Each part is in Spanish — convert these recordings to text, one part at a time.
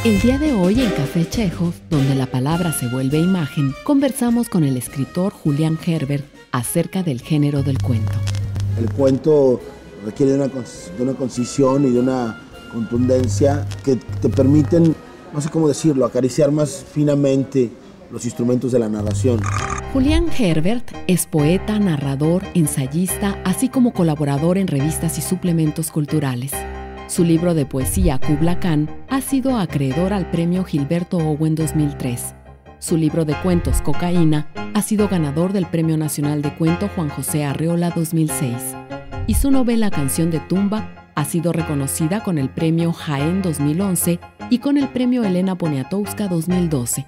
El día de hoy en Café Chekhov, donde la palabra se vuelve imagen, conversamos con el escritor Julián Herbert acerca del género del cuento. El cuento requiere de una concisión y de una contundencia que te permiten, no sé cómo decirlo, acariciar más finamente los instrumentos de la narración. Julián Herbert es poeta, narrador, ensayista, así como colaborador en revistas y suplementos culturales. Su libro de poesía, Kubla Khan, ha sido acreedor al premio Gilberto Owen 2003. Su libro de cuentos, Cocaína, ha sido ganador del Premio Nacional de Cuento Juan José Arreola 2006. Y su novela Canción de Tumba ha sido reconocida con el Premio Jaén 2011 y con el Premio Elena Poniatowska 2012.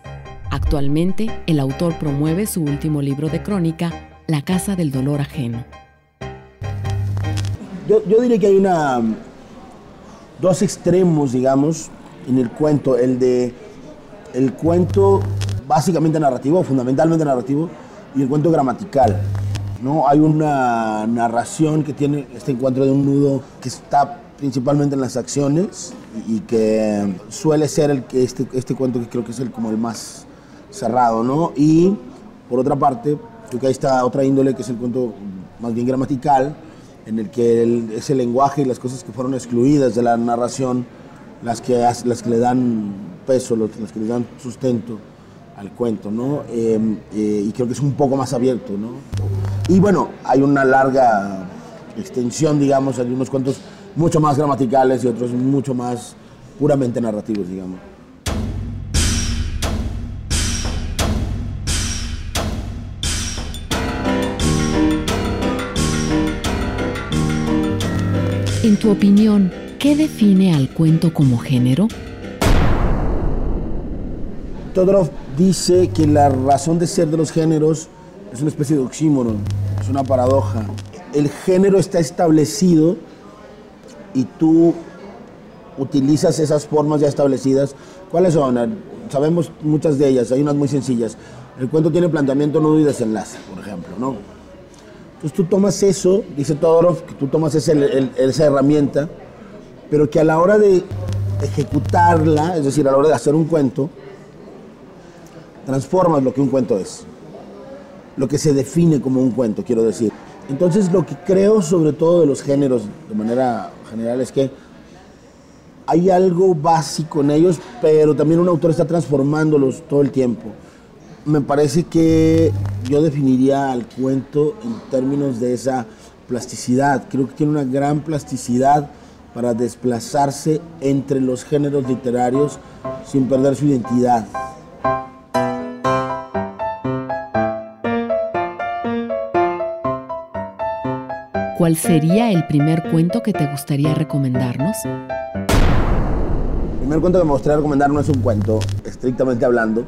Actualmente, el autor promueve su último libro de crónica, La Casa del Dolor Ajeno. Yo diría que hay dos extremos, digamos, en el cuento. El cuento básicamente narrativo, fundamentalmente narrativo, y el cuento gramatical, ¿no? Hay una narración que tiene este encuentro de un nudo que está principalmente en las acciones y que suele ser este cuento que creo que es como el más cerrado, ¿no? Y por otra parte, creo que hay esta otra índole que es el cuento más bien gramatical, en el que ese lenguaje y las cosas que fueron excluidas de la narración, las que le dan peso, las que le dan sustento al cuento, ¿no? Y creo que es un poco más abierto, ¿no? Y bueno, hay una larga extensión, digamos, hay unos cuentos mucho más gramaticales y otros mucho más puramente narrativos, digamos. En tu opinión, ¿qué define al cuento como género? Todorov dice que la razón de ser de los géneros es una especie de oxímoron, es una paradoja. El género está establecido y tú utilizas esas formas ya establecidas. ¿Cuáles son? Sabemos muchas de ellas, hay unas muy sencillas. El cuento tiene planteamiento, nudo y desenlace, por ejemplo, ¿no? Entonces tú tomas eso, dice Todorov, que tú tomas esa herramienta, pero que a la hora de ejecutarla, es decir, a la hora de hacer un cuento, transformas lo que un cuento es, lo que se define como un cuento, quiero decir. Entonces lo que creo sobre todo de los géneros de manera general es que hay algo básico en ellos, pero también un autor está transformándolos todo el tiempo. Me parece que yo definiría al cuento en términos de esa plasticidad. Creo que tiene una gran plasticidad para desplazarse entre los géneros literarios sin perder su identidad. ¿Cuál sería el primer cuento que te gustaría recomendarnos? El primer cuento que me gustaría recomendar no es un cuento, estrictamente hablando,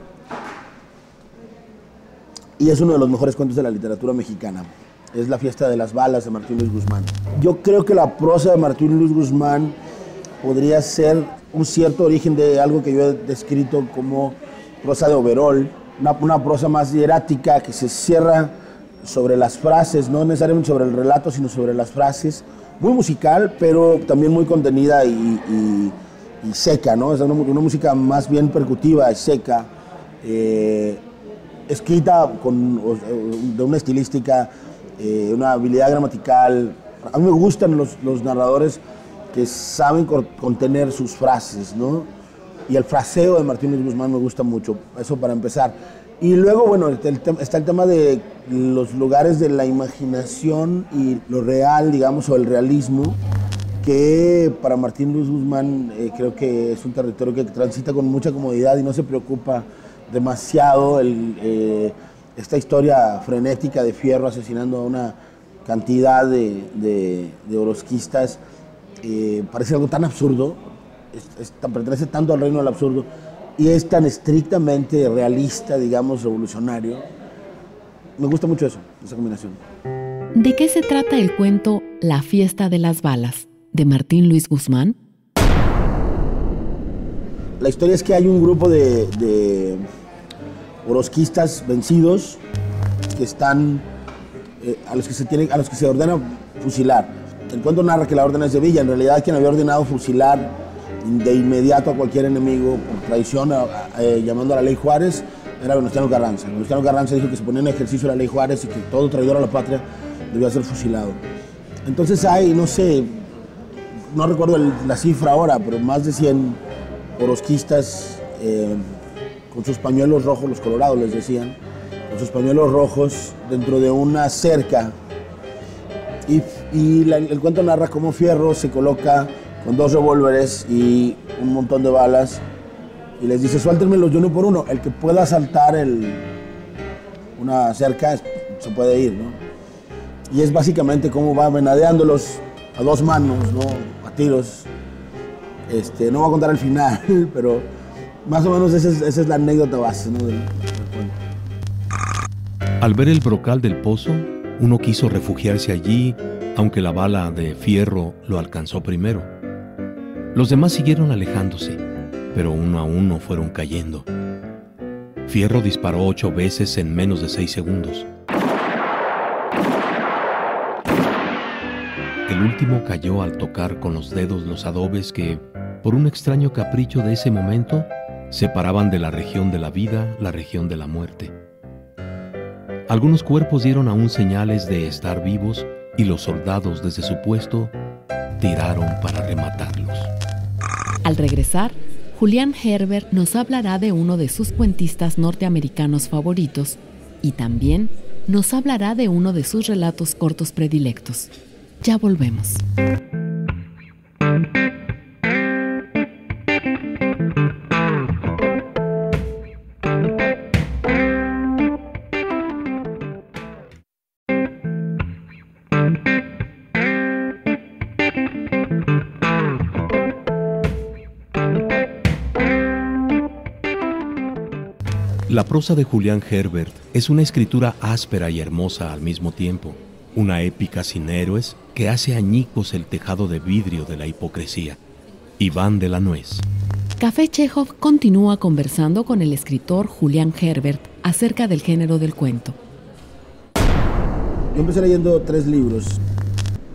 y es uno de los mejores cuentos de la literatura mexicana. Es La Fiesta de las Balas de Martín Luis Guzmán. Yo creo que la prosa de Martín Luis Guzmán podría ser un cierto origen de algo que yo he descrito como prosa de overol, una prosa más hierática que se cierra sobre las frases, no necesariamente sobre el relato, sino sobre las frases. Muy musical, pero también muy contenida y seca, ¿no? Es una música más bien percutiva, seca, escrita de una estilística, una habilidad gramatical. A mí me gustan los narradores que saben contener sus frases, ¿no? Y el fraseo de Martín Luis Guzmán me gusta mucho, eso para empezar. Y luego, bueno, está el tema de los lugares de la imaginación y lo real, digamos, o el realismo, que para Martín Luis Guzmán creo que es un territorio que transita con mucha comodidad y no se preocupa demasiado esta historia frenética de Fierro asesinando a una cantidad de orosquistas. Parece algo tan absurdo, pertenece tanto al reino del absurdo y es tan estrictamente realista, digamos, revolucionario. Me gusta mucho eso, esa combinación. ¿De qué se trata el cuento La Fiesta de las Balas de Martín Luis Guzmán? La historia es que hay un grupo de orosquistas vencidos que están a los que se ordena fusilar. El cuento narra que la orden es de Villa, en realidad quien había ordenado fusilar de inmediato a cualquier enemigo por traición, llamando a la ley Juárez, era Venustiano Carranza. Venustiano Carranza dijo que se ponía en ejercicio la ley Juárez y que todo traidor a la patria debía ser fusilado. Entonces hay, no sé, no recuerdo la cifra ahora, pero más de 100 orozquistas con sus pañuelos rojos, los colorados les decían, con sus pañuelos rojos dentro de una cerca. Y el cuento narra cómo Fierro se coloca con 2 revólveres y un montón de balas y les dice, suéltenmelos de uno por uno, el que pueda saltar una cerca se puede ir, ¿no? Y es básicamente cómo va venadeándolos a 2 manos, ¿no? A tiros. No voy a contar el final, pero más o menos esa es la anécdota base, ¿no? del cuento. Al ver el brocal del pozo, uno quiso refugiarse allí, aunque la bala de Fierro lo alcanzó primero. Los demás siguieron alejándose, pero uno a uno fueron cayendo. Fierro disparó 8 veces en menos de 6 segundos. El último cayó al tocar con los dedos los adobes que, por un extraño capricho de ese momento, separaban de la región de la vida la región de la muerte. Algunos cuerpos dieron aún señales de estar vivos y los soldados desde su puesto tiraron para rematarlos. Al regresar, Julián Herbert nos hablará de uno de sus cuentistas norteamericanos favoritos y también nos hablará de uno de sus relatos cortos predilectos. Ya volvemos. La prosa de Julián Herbert es una escritura áspera y hermosa al mismo tiempo, una épica sin héroes que hace añicos el tejado de vidrio de la hipocresía. Iván de la Nuez. Café Chekhov continúa conversando con el escritor Julián Herbert acerca del género del cuento. Yo empecé leyendo 3 libros,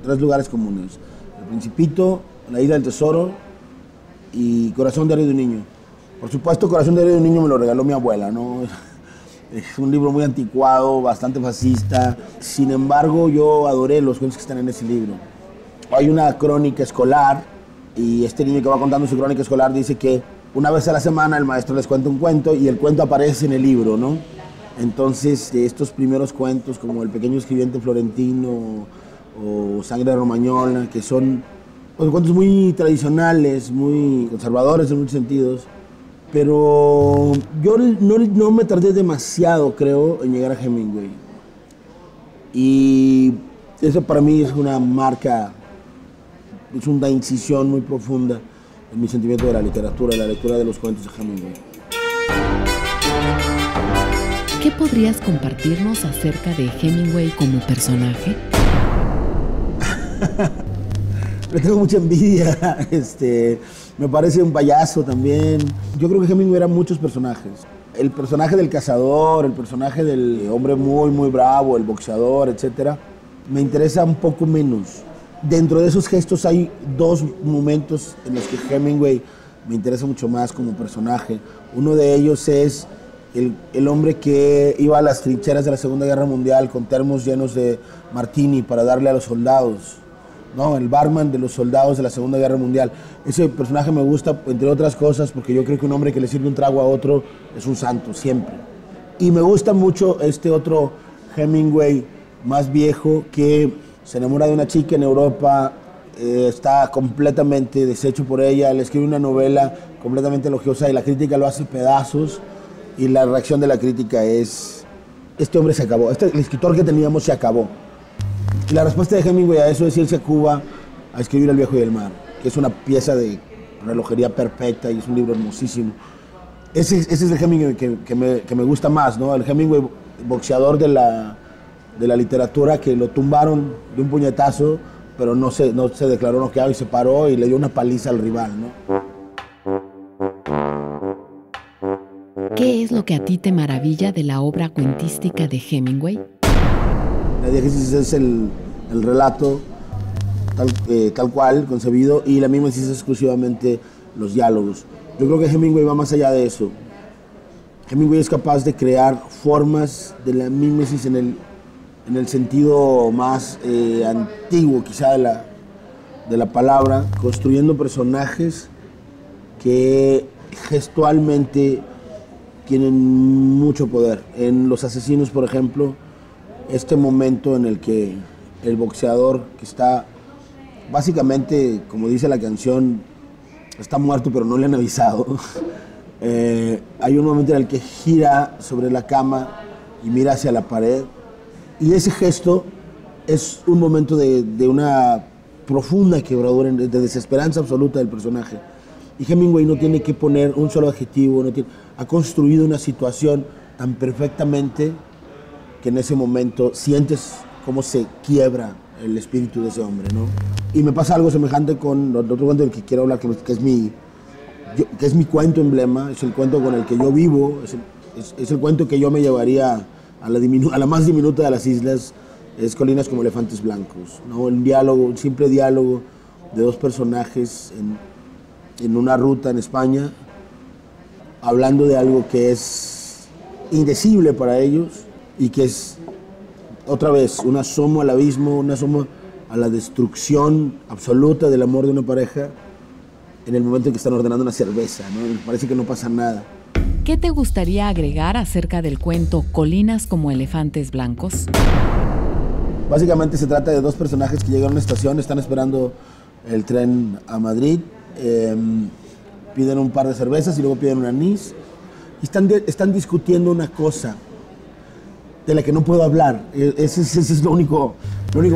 3 lugares comunes. El Principito, La Isla del Tesoro y Corazón diario de un niño. Por supuesto, Corazón diario de un niño me lo regaló mi abuela, ¿no? Es un libro muy anticuado, bastante fascista. Sin embargo, yo adoré los cuentos que están en ese libro. Hay una crónica escolar y este niño que va contando su crónica escolar dice que una vez a la semana el maestro les cuenta un cuento y el cuento aparece en el libro, ¿no? Entonces, estos primeros cuentos como El pequeño escribiente florentino o Sangre de Romañola, que son cuentos muy tradicionales, muy conservadores en muchos sentidos, pero yo no me tardé demasiado, creo, en llegar a Hemingway. Y eso para mí es una marca, es una incisión muy profunda en mi sentimiento de la literatura, de la lectura de los cuentos de Hemingway. ¿Qué podrías compartirnos acerca de Hemingway como personaje? Le tengo mucha envidia, me parece un payaso también. Yo creo que Hemingway era muchos personajes. El personaje del cazador, el personaje del hombre muy, muy bravo, el boxeador, etc. Me interesa un poco menos. Dentro de esos gestos hay 2 momentos en los que Hemingway me interesa mucho más como personaje. Uno de ellos es el hombre que iba a las trincheras de la Segunda Guerra Mundial con termos llenos de martini para darle a los soldados, ¿no? El barman de los soldados de la Segunda Guerra Mundial. Ese personaje me gusta, entre otras cosas, porque yo creo que un hombre que le sirve un trago a otro es un santo, siempre. Y me gusta mucho este otro Hemingway más viejo que se enamora de una chica en Europa, está completamente deshecho por ella, le escribe una novela completamente elogiosa y la crítica lo hace pedazos y la reacción de la crítica es: este hombre se acabó, el escritor que teníamos se acabó. Y la respuesta de Hemingway a eso es irse a Cuba a escribir El viejo y el mar, que es una pieza de relojería perfecta y es un libro hermosísimo. Ese es el Hemingway que me gusta más, ¿no? El Hemingway boxeador de la literatura que lo tumbaron de un puñetazo, pero no se declaró noqueado y se paró y le dio una paliza al rival, ¿no? ¿Qué es lo que a ti te maravilla de la obra cuentística de Hemingway? La diégesis es el relato tal cual, concebido, y la mimesis es exclusivamente los diálogos. Yo creo que Hemingway va más allá de eso. Hemingway es capaz de crear formas de la mímesis en el sentido más antiguo, quizá, de la palabra, construyendo personajes que gestualmente tienen mucho poder. En Los Asesinos, por ejemplo, este momento en el que el boxeador, que está básicamente, como dice la canción, está muerto pero no le han avisado, hay un momento en el que gira sobre la cama y mira hacia la pared, y ese gesto es un momento de una profunda quebradura, de desesperanza absoluta del personaje. Y Hemingway no tiene que poner un solo adjetivo, ha construido una situación tan perfectamente que en ese momento sientes cómo se quiebra el espíritu de ese hombre, ¿no? Y me pasa algo semejante con otro cuento del que quiero hablar, que es mi cuento emblema, es el cuento con el que yo vivo, es el cuento que yo me llevaría a la más diminuta de las islas, es Colinas como elefantes blancos, ¿no? Un simple diálogo de dos personajes en una ruta en España, hablando de algo que es indecible para ellos y que es, otra vez, un asomo al abismo, un asomo a la destrucción absoluta del amor de una pareja en el momento en que están ordenando una cerveza, ¿no? Parece que no pasa nada. ¿Qué te gustaría agregar acerca del cuento Colinas como elefantes blancos? Básicamente se trata de dos personajes que llegan a una estación, están esperando el tren a Madrid, piden un par de cervezas y luego piden un anís, y están discutiendo una cosa de la que no puedo hablar. Ese es lo único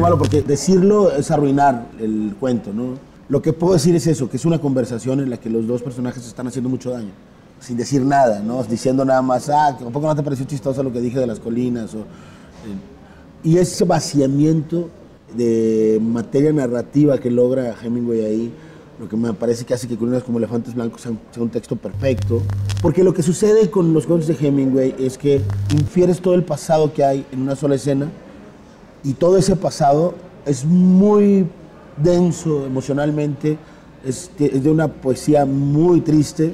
malo, porque decirlo es arruinar el cuento, ¿no? Lo que puedo decir es eso, que es una conversación en la que los dos personajes están haciendo mucho daño, sin decir nada, ¿no? Diciendo nada más, ¿a poco no te pareció chistoso lo que dije de las colinas? Y ese vaciamiento de materia narrativa que logra Hemingway ahí, lo que me parece que hace que Colinas como elefantes blancos sea un texto perfecto, porque lo que sucede con los cuentos de Hemingway es que infieres todo el pasado que hay en una sola escena, y todo ese pasado es muy denso emocionalmente, es de una poesía muy triste,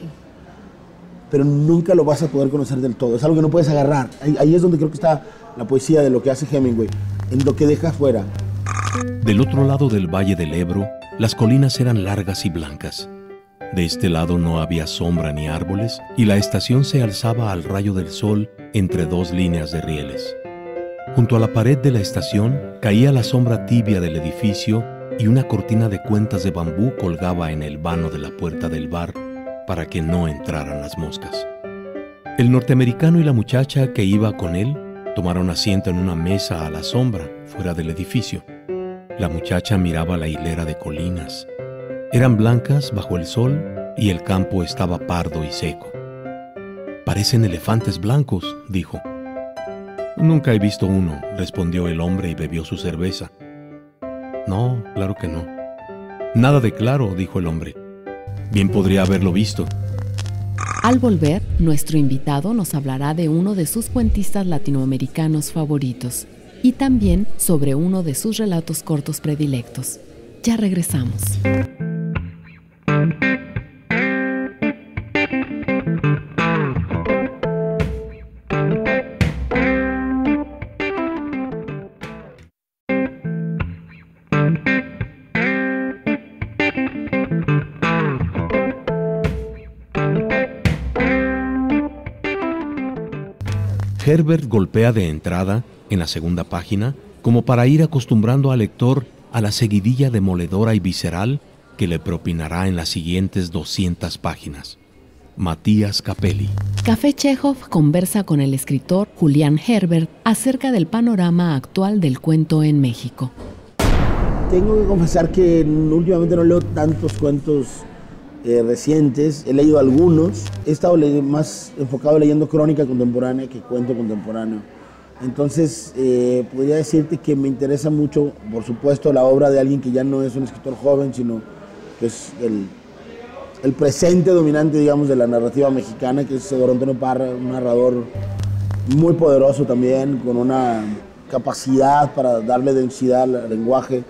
pero nunca lo vas a poder conocer del todo, es algo que no puedes agarrar. Ahí es donde creo que está la poesía de lo que hace Hemingway, en lo que deja fuera. Del otro lado del Valle del Ebro, las colinas eran largas y blancas. De este lado no había sombra ni árboles, y la estación se alzaba al rayo del sol entre dos líneas de rieles. Junto a la pared de la estación caía la sombra tibia del edificio, y una cortina de cuentas de bambú colgaba en el vano de la puerta del bar para que no entraran las moscas. El norteamericano y la muchacha que iba con él tomaron asiento en una mesa a la sombra, fuera del edificio. La muchacha miraba la hilera de colinas. Eran blancas bajo el sol y el campo estaba pardo y seco. «Parecen elefantes blancos», dijo. «Nunca he visto uno», respondió el hombre y bebió su cerveza. «No, claro que no». «Nada de claro», dijo el hombre. «Bien podría haberlo visto». Al volver, nuestro invitado nos hablará de uno de sus cuentistas latinoamericanos favoritos y también sobre uno de sus relatos cortos predilectos. Ya regresamos. Herbert golpea de entrada, en la segunda página, como para ir acostumbrando al lector a la seguidilla demoledora y visceral que le propinará en las siguientes 200 páginas. Matías Capelli. Café Chekhov conversa con el escritor Julián Herbert acerca del panorama actual del cuento en México. Tengo que confesar que últimamente no leo tantos cuentos recientes, he leído algunos, he estado más enfocado leyendo crónica contemporánea que cuento contemporáneo. Entonces, podría decirte que me interesa mucho, por supuesto, la obra de alguien que ya no es un escritor joven, sino que es el presente dominante, digamos, de la narrativa mexicana, que es Eduardo Antonio Parra, un narrador muy poderoso también, con una capacidad para darle densidad al lenguaje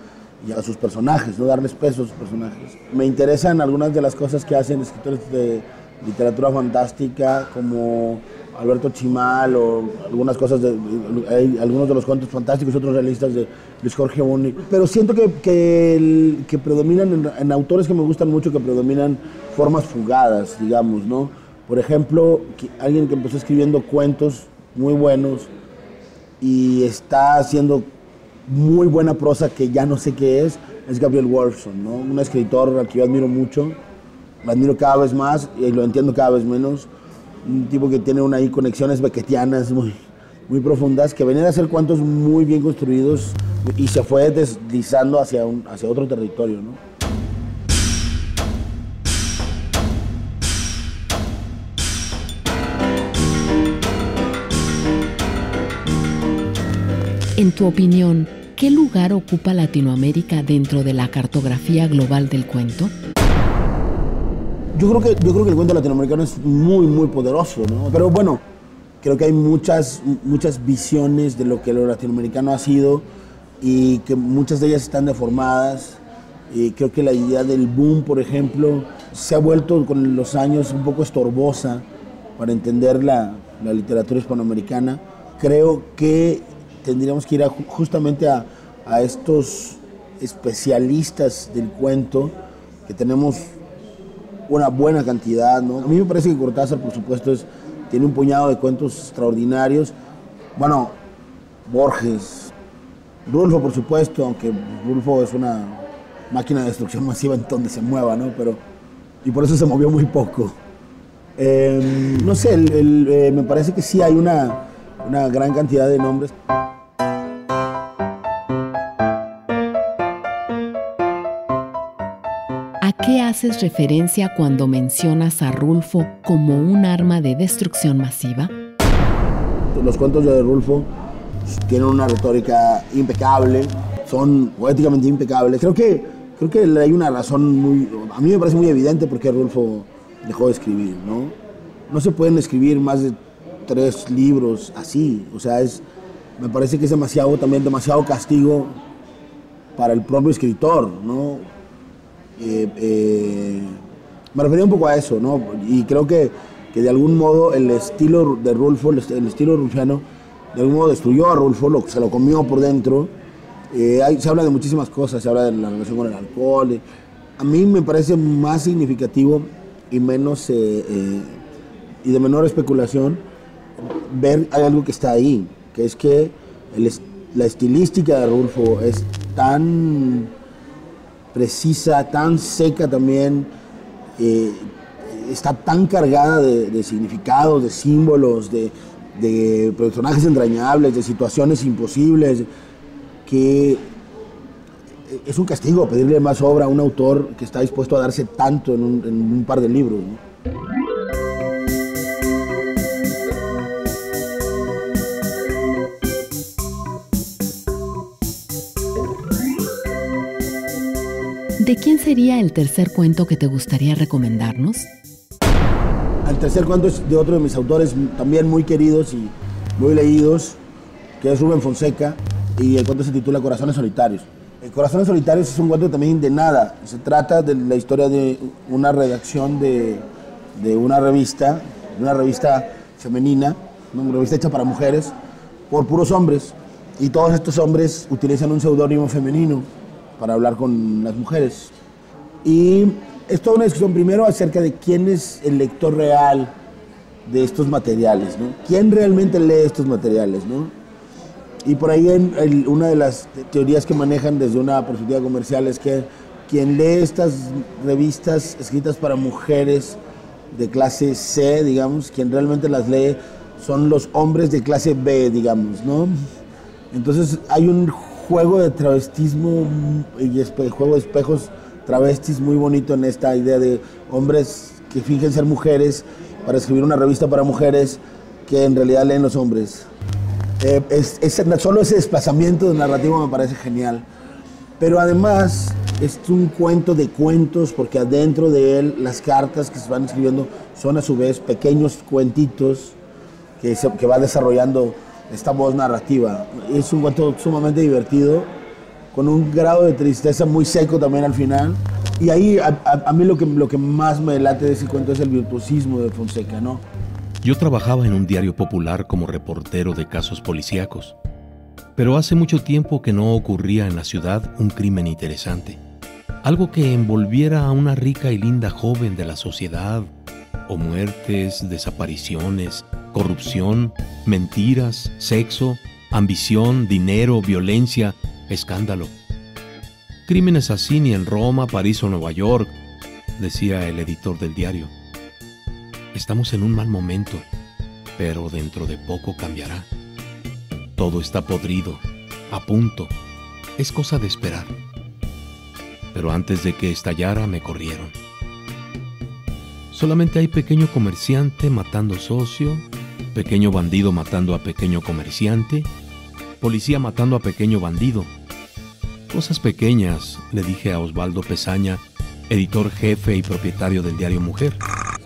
y a sus personajes, ¿no? Darles peso a sus personajes. Me interesan algunas de las cosas que hacen escritores de literatura fantástica como Alberto Chimal o algunas cosas hay algunos de los cuentos fantásticos, otros realistas de Luis Jorge Buni. Pero siento que predominan en autores que me gustan mucho, que predominan formas fugadas, digamos, ¿no? Por ejemplo, alguien que empezó escribiendo cuentos muy buenos y está haciendo muy buena prosa que ya no sé qué es Gabriel Wolfson, ¿no? Un escritor al que yo admiro mucho, lo admiro cada vez más y lo entiendo cada vez menos. Un tipo que tiene ahí conexiones beckettianas muy profundas, que venía a hacer cuentos muy bien construidos y se fue deslizando hacia otro territorio, ¿no? En tu opinión, ¿qué lugar ocupa Latinoamérica dentro de la cartografía global del cuento? Yo creo que el cuento latinoamericano es muy poderoso, ¿no? Pero bueno, creo que hay muchas visiones de lo que lo latinoamericano ha sido y que muchas de ellas están deformadas. Y creo que la idea del boom, por ejemplo, se ha vuelto con los años un poco estorbosa para entender la literatura hispanoamericana. Creo que tendríamos que ir justamente a estos especialistas del cuento, que tenemos una buena cantidad, ¿no? A mí me parece que Cortázar, por supuesto, tiene un puñado de cuentos extraordinarios. Bueno, Borges, Rulfo, por supuesto, aunque Rulfo es una máquina de destrucción masiva en donde se mueva, ¿no? Y por eso se movió muy poco. No sé, me parece que sí hay una gran cantidad de nombres. ¿A qué haces referencia cuando mencionas a Rulfo como un arma de destrucción masiva? Los cuentos de Rulfo tienen una retórica impecable, son poéticamente impecables. Creo que hay una razón a mí me parece muy evidente por qué Rulfo dejó de escribir, ¿no? No se pueden escribir más de 3 libros así, o sea, me parece que es demasiado castigo para el propio escritor, ¿no? Me refería un poco a eso, ¿no? Y creo que de algún modo el estilo de Rulfo, el estilo rulfiano, de algún modo destruyó a Rulfo, se lo comió por dentro. Se habla de muchísimas cosas, se habla de la relación con el alcohol. A mí me parece más significativo y menos y de menor especulación ver hay algo que está ahí, que es que la estilística de Rulfo es tan precisa, tan seca también, está tan cargada de significados, de símbolos, de personajes entrañables, de situaciones imposibles, que es un castigo pedirle más obra a un autor que está dispuesto a darse tanto en un par de libros, ¿no? ¿De quién sería el tercer cuento que te gustaría recomendarnos? El tercer cuento es de otro de mis autores también muy queridos y muy leídos, que es Rubén Fonseca, y el cuento se titula Corazones Solitarios. Corazones Solitarios es un cuento también de nada. Se trata de la historia de una redacción de una revista femenina, una revista hecha para mujeres, por puros hombres, y todos estos hombres utilizan un seudónimo femenino para hablar con las mujeres. Y es toda una discusión primero acerca de quién es el lector real de estos materiales, ¿no? ¿Quién realmente lee estos materiales, no? Y por ahí una de las teorías que manejan desde una perspectiva comercial es que quien lee estas revistas escritas para mujeres de clase C, digamos, quien realmente las lee son los hombres de clase B, digamos, ¿no? Entonces hay un juego de travestismo y juego de espejos travestis muy bonito en esta idea de hombres que fingen ser mujeres para escribir una revista para mujeres que en realidad leen los hombres. Solo ese desplazamiento de narrativo me parece genial. Pero además es un cuento de cuentos porque adentro de él las cartas que se van escribiendo son a su vez pequeños cuentitos que va desarrollando esta voz narrativa. Es un cuento sumamente divertido, con un grado de tristeza muy seco también al final. Y ahí a mí lo que más me late de ese cuento es el virtuosismo de Fonseca, ¿no? Yo trabajaba en un diario popular como reportero de casos policíacos, pero hace mucho tiempo que no ocurría en la ciudad un crimen interesante. Algo que envolviera a una rica y linda joven de la sociedad, o muertes, desapariciones, corrupción, mentiras, sexo, ambición, dinero, violencia, escándalo. Crímenes así ni en Roma, París o Nueva York, decía el editor del diario. Estamos en un mal momento, pero dentro de poco cambiará. Todo está podrido, a punto, es cosa de esperar. Pero antes de que estallara me corrieron. Solamente hay pequeño comerciante matando socio, pequeño bandido matando a pequeño comerciante, policía matando a pequeño bandido. Cosas pequeñas, le dije a Osvaldo Pezaña, editor jefe y propietario del diario Mujer.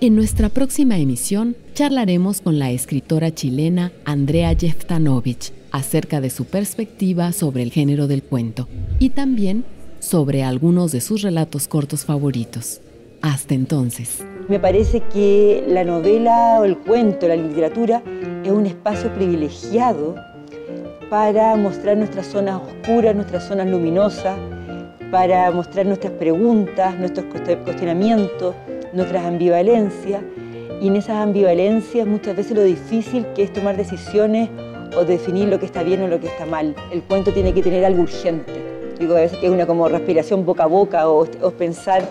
En nuestra próxima emisión charlaremos con la escritora chilena Andrea Jeftanovich acerca de su perspectiva sobre el género del cuento y también sobre algunos de sus relatos cortos favoritos. Hasta entonces. Me parece que la novela o el cuento, la literatura, es un espacio privilegiado para mostrar nuestras zonas oscuras, nuestras zonas luminosas, para mostrar nuestras preguntas, nuestros cuestionamientos, nuestras ambivalencias. Y en esas ambivalencias muchas veces lo difícil que es tomar decisiones o definir lo que está bien o lo que está mal. El cuento tiene que tener algo urgente. Digo, a veces que es una como respiración boca a boca o pensar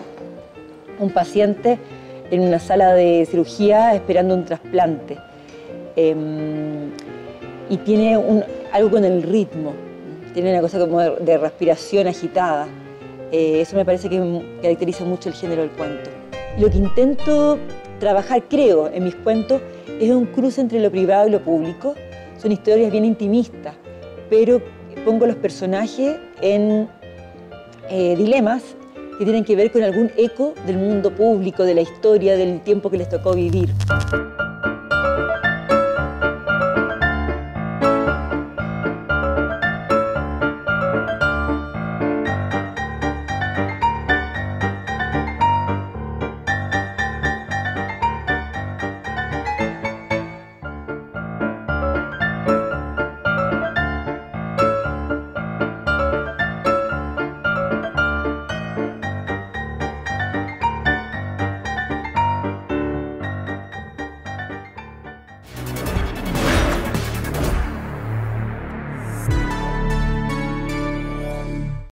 un paciente en una sala de cirugía esperando un trasplante. Y tiene algo con el ritmo, tiene una cosa como de respiración agitada. Eso me parece que caracteriza mucho el género del cuento. Lo que intento trabajar, creo, en mis cuentos es un cruce entre lo privado y lo público. Son historias bien intimistas, pero pongo los personajes en dilemas que tienen que ver con algún eco del mundo público, de la historia, del tiempo que les tocó vivir.